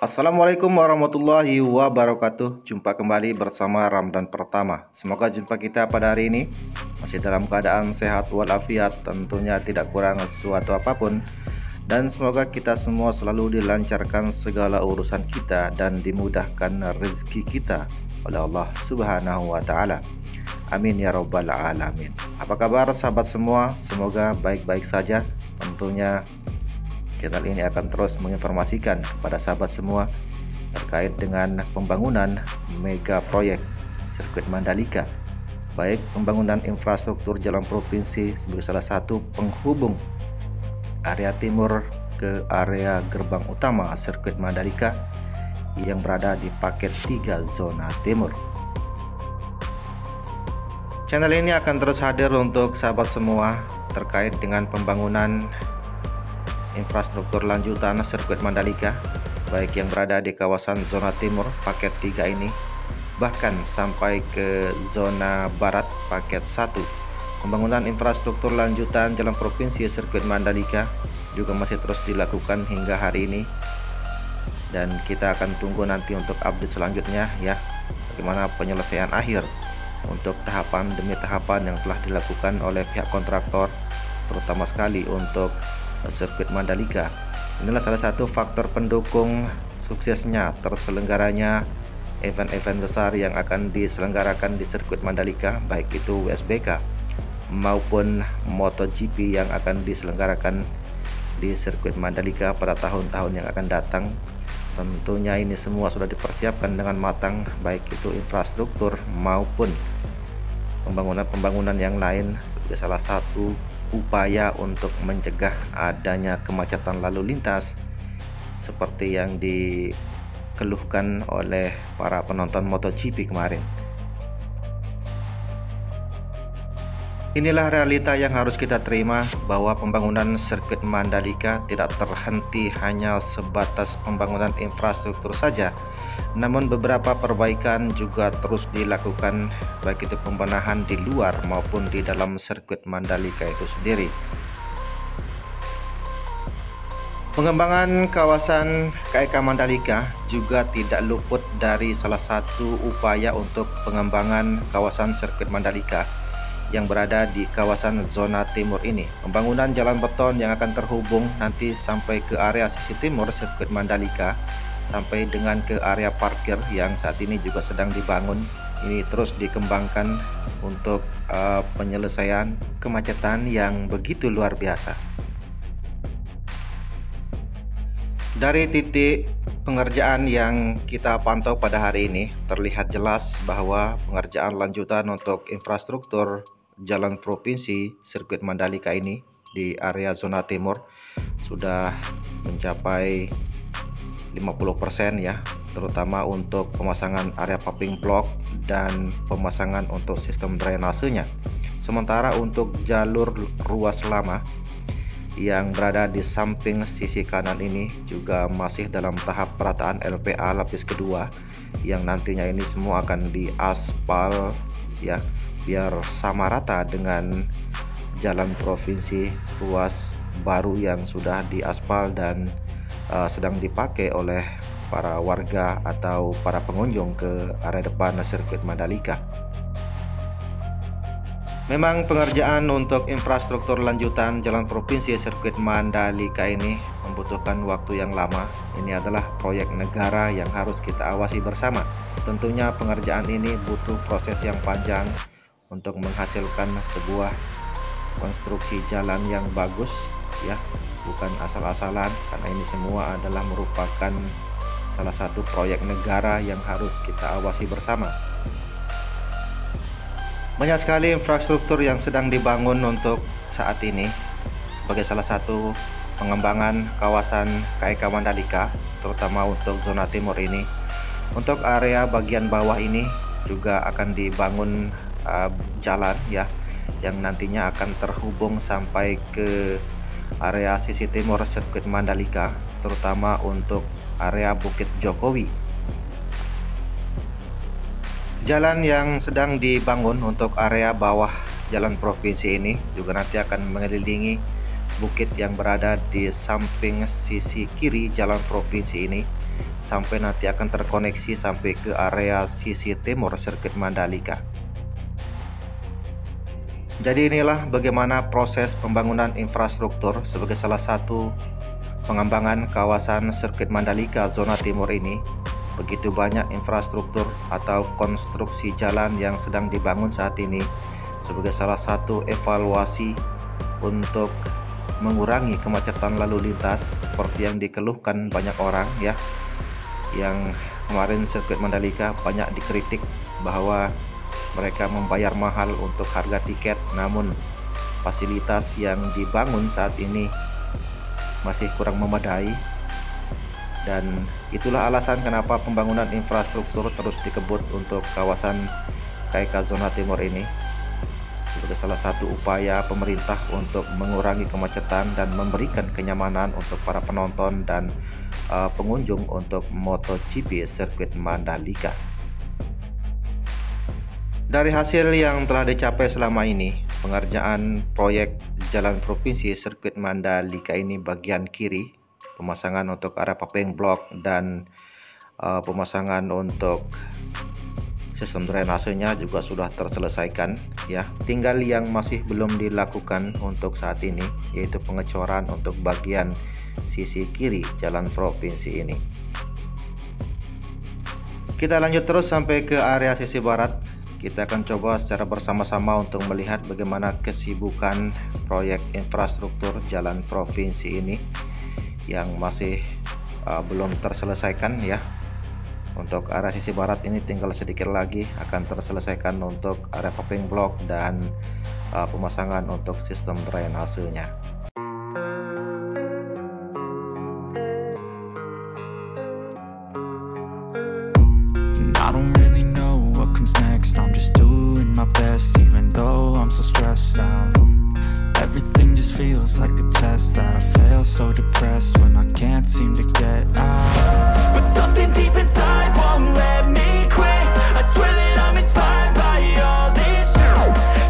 Assalamualaikum warahmatullahi wabarakatuh. Jumpa kembali bersama Ramadan pertama. Semoga jumpa kita pada hari ini masih dalam keadaan sehat walafiat, tentunya tidak kurang suatu apapun. Dan semoga kita semua selalu dilancarkan segala urusan kita dan dimudahkan rezeki kita oleh Allah Subhanahu wa taala. Amin ya rabbal alamin. Apa kabar sahabat semua? Semoga baik-baik saja. Tentunya channel ini akan terus menginformasikan kepada sahabat semua terkait dengan pembangunan mega proyek sirkuit Mandalika, baik pembangunan infrastruktur jalan provinsi sebagai salah satu penghubung area timur ke area gerbang utama sirkuit Mandalika yang berada di paket 3 zona timur. Channel ini akan terus hadir untuk sahabat semua terkait dengan pembangunan infrastruktur lanjutan sirkuit Mandalika, baik yang berada di kawasan zona timur paket 3 ini, bahkan sampai ke zona barat paket 1. Pembangunan infrastruktur lanjutan jalan provinsi sirkuit Mandalika juga masih terus dilakukan hingga hari ini, dan kita akan tunggu nanti untuk update selanjutnya ya, bagaimana penyelesaian akhir untuk tahapan demi tahapan yang telah dilakukan oleh pihak kontraktor, terutama sekali untuk sirkuit Mandalika. Inilah salah satu faktor pendukung suksesnya terselenggaranya event-event besar yang akan diselenggarakan di sirkuit Mandalika, baik itu WSBK maupun MotoGP yang akan diselenggarakan di sirkuit Mandalika pada tahun-tahun yang akan datang. Tentunya ini semua sudah dipersiapkan dengan matang, baik itu infrastruktur maupun pembangunan-pembangunan yang lain sebagai salah satu upaya untuk mencegah adanya kemacetan lalu lintas seperti yang dikeluhkan oleh para penonton MotoGP kemarin. Inilah realita yang harus kita terima, bahwa pembangunan sirkuit Mandalika tidak terhenti hanya sebatas pembangunan infrastruktur saja, namun beberapa perbaikan juga terus dilakukan, baik itu pembenahan di luar maupun di dalam sirkuit Mandalika itu sendiri. Pengembangan kawasan KEK Mandalika juga tidak luput dari salah satu upaya untuk pengembangan kawasan sirkuit Mandalika yang berada di kawasan zona timur ini. Pembangunan jalan beton yang akan terhubung nanti sampai ke area sisi timur sirkuit Mandalika, sampai dengan ke area parkir yang saat ini juga sedang dibangun. Ini terus dikembangkan untuk penyelesaian kemacetan yang begitu luar biasa. Dari titik pengerjaan yang kita pantau pada hari ini, terlihat jelas bahwa pengerjaan lanjutan untuk infrastruktur jalan provinsi sirkuit Mandalika ini di area zona timur sudah mencapai 50% ya, terutama untuk pemasangan area paving block dan pemasangan untuk sistem drainasenya. Sementara untuk jalur ruas lama yang berada di samping sisi kanan ini juga masih dalam tahap perataan LPA lapis kedua, yang nantinya ini semua akan diaspal ya, biar sama rata dengan jalan provinsi ruas baru yang sudah diaspal dan sedang dipakai oleh para warga atau para pengunjung ke area depan sirkuit Mandalika. Memang pengerjaan untuk infrastruktur lanjutan jalan provinsi sirkuit Mandalika ini membutuhkan waktu yang lama. Ini adalah proyek negara yang harus kita awasi bersama. Tentunya pengerjaan ini butuh proses yang panjang untuk menghasilkan sebuah konstruksi jalan yang bagus ya, bukan asal-asalan, karena ini semua adalah merupakan salah satu proyek negara yang harus kita awasi bersama. Banyak sekali infrastruktur yang sedang dibangun untuk saat ini sebagai salah satu pengembangan kawasan KEK Mandalika, terutama untuk zona timur ini. Untuk area bagian bawah ini juga akan dibangun jalan ya, yang nantinya akan terhubung sampai ke area sisi timur sirkuit Mandalika, terutama untuk area Bukit Jokowi. Jalan yang sedang dibangun untuk area bawah jalan provinsi ini juga nanti akan mengelilingi bukit yang berada di samping sisi kiri jalan provinsi ini, sampai nanti akan terkoneksi sampai ke area sisi timur sirkuit Mandalika. Jadi inilah bagaimana proses pembangunan infrastruktur sebagai salah satu pengembangan kawasan sirkuit Mandalika zona timur ini. Begitu banyak infrastruktur atau konstruksi jalan yang sedang dibangun saat ini sebagai salah satu evaluasi untuk mengurangi kemacetan lalu lintas seperti yang dikeluhkan banyak orang ya. Yang kemarin sirkuit Mandalika banyak dikritik bahwa mereka membayar mahal untuk harga tiket, namun fasilitas yang dibangun saat ini masih kurang memadai. Dan itulah alasan kenapa pembangunan infrastruktur terus dikebut untuk kawasan KK Zona Timur ini sebagai salah satu upaya pemerintah untuk mengurangi kemacetan dan memberikan kenyamanan untuk para penonton dan pengunjung untuk MotoGP sirkuit Mandalika. Dari hasil yang telah dicapai selama ini, pengerjaan proyek jalan provinsi sirkuit Mandalika ini bagian kiri, pemasangan untuk area paving block dan pemasangan untuk sistem drainasenya juga sudah terselesaikan ya. Tinggal yang masih belum dilakukan untuk saat ini yaitu pengecoran untuk bagian sisi kiri jalan provinsi ini. Kita lanjut terus sampai ke area sisi barat. Kita akan coba secara bersama-sama untuk melihat bagaimana kesibukan proyek infrastruktur jalan provinsi ini yang masih belum terselesaikan ya. Untuk area sisi barat ini tinggal sedikit lagi akan terselesaikan untuk area paving block dan pemasangan untuk sistem drainasenya. I don't really know what comes next. I'm just doing my best, even though I'm so stressed out. Everything just feels like a test that I fail, so depressed when I can't seem to get out. But something deep inside won't let me quit. I swear that I'm inspired by all this shit.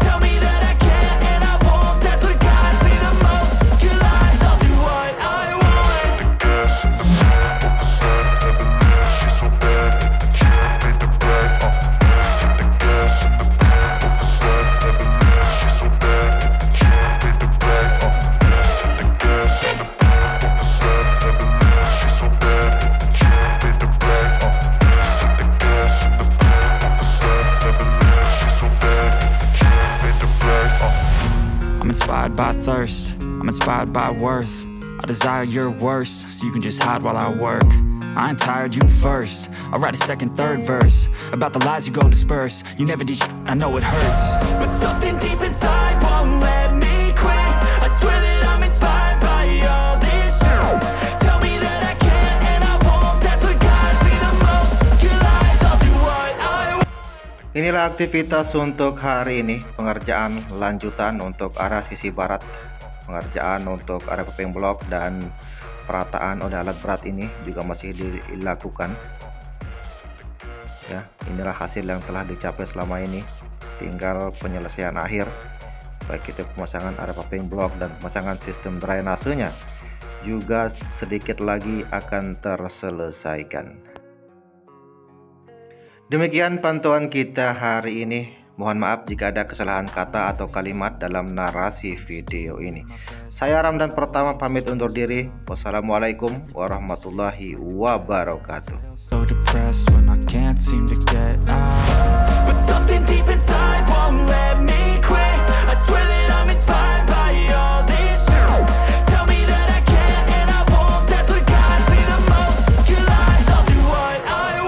Tell me that I can and I won't. That's what guides me the most. Your lies, I'll do what I want. I'm inspired by thirst, I'm inspired by worth. I desire your worst, so you can just hide while I work. I ain't tired, you first. I'll write a second, third verse about the lies you go disperse. You never did shit, I know it hurts. But something deep inside won't let me quit. I swear that I'm inspired by all this shit. Tell me that I can and I won't. That's what guides me the most. Your lies, I'll do what I want. Inilah aktivitas untuk hari ini, pengerjaan lanjutan untuk arah sisi barat, pengerjaan untuk area paving block dan perataan oleh alat berat ini juga masih dilakukan. Ya, inilah hasil yang telah dicapai selama ini. Tinggal penyelesaian akhir, baik itu pemasangan area paving block dan pemasangan sistem drainasenya juga sedikit lagi akan terselesaikan. Demikian pantauan kita hari ini. Mohon maaf jika ada kesalahan kata atau kalimat dalam narasi video ini. Saya Ramdan Pertama pamit undur diri. Wassalamualaikum warahmatullahi wabarakatuh. So depressed when I can't seem to get out. But something deep inside won't let me quit. I swear that I'm inspired by all this shit. Tell me that I can and I won't. That's what guides me the most. Your lies, I'll do what I want.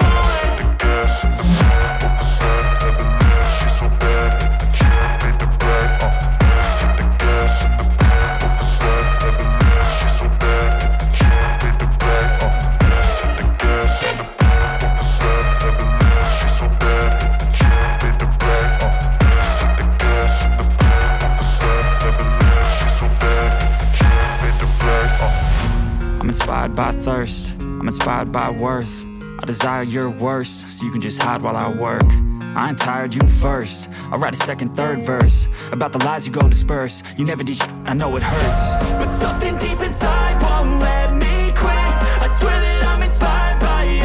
Inspired by thirst, I'm inspired by worth. I desire your worst, so you can just hide while I work. I ain't tired, you first. I'll write a second, third verse about the lies you go disperse. You never did shit, I know it hurts. But something deep inside won't let me quit. I swear that I'm inspired by you.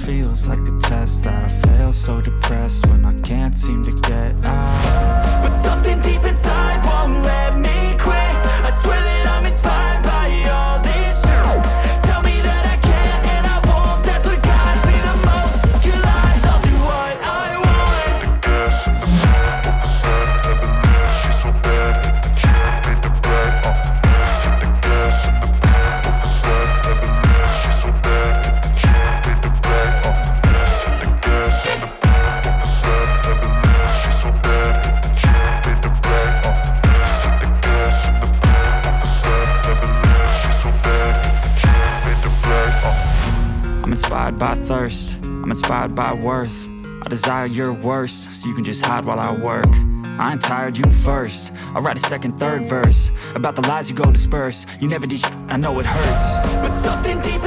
feels like a test that I fail, so depressed when I can't seem to get out. But something deep inside won't let me quit. I swear that I'm inspired by all this shit. Tell me that I can and I won't. That's what guides me the most. Your lies, I'll do what I want. The gas in the back of the set, never leave. She's so bad, can't beat the brag. The gas in the back of the set, never leave. She's so bad, can't beat the brag. The gas in the back of the set, never leave. She's so bad, can't beat the brag. The gas in the back of the set, never leave. She's so bad, can't beat the brag. I'm inspired by thirst, I'm inspired by worth. I desire your worst, so you can just hide while I work. I ain't tired, you first. I'll write a second, third verse about the lies you go disperse. You never did shit, I know it hurts. But something deep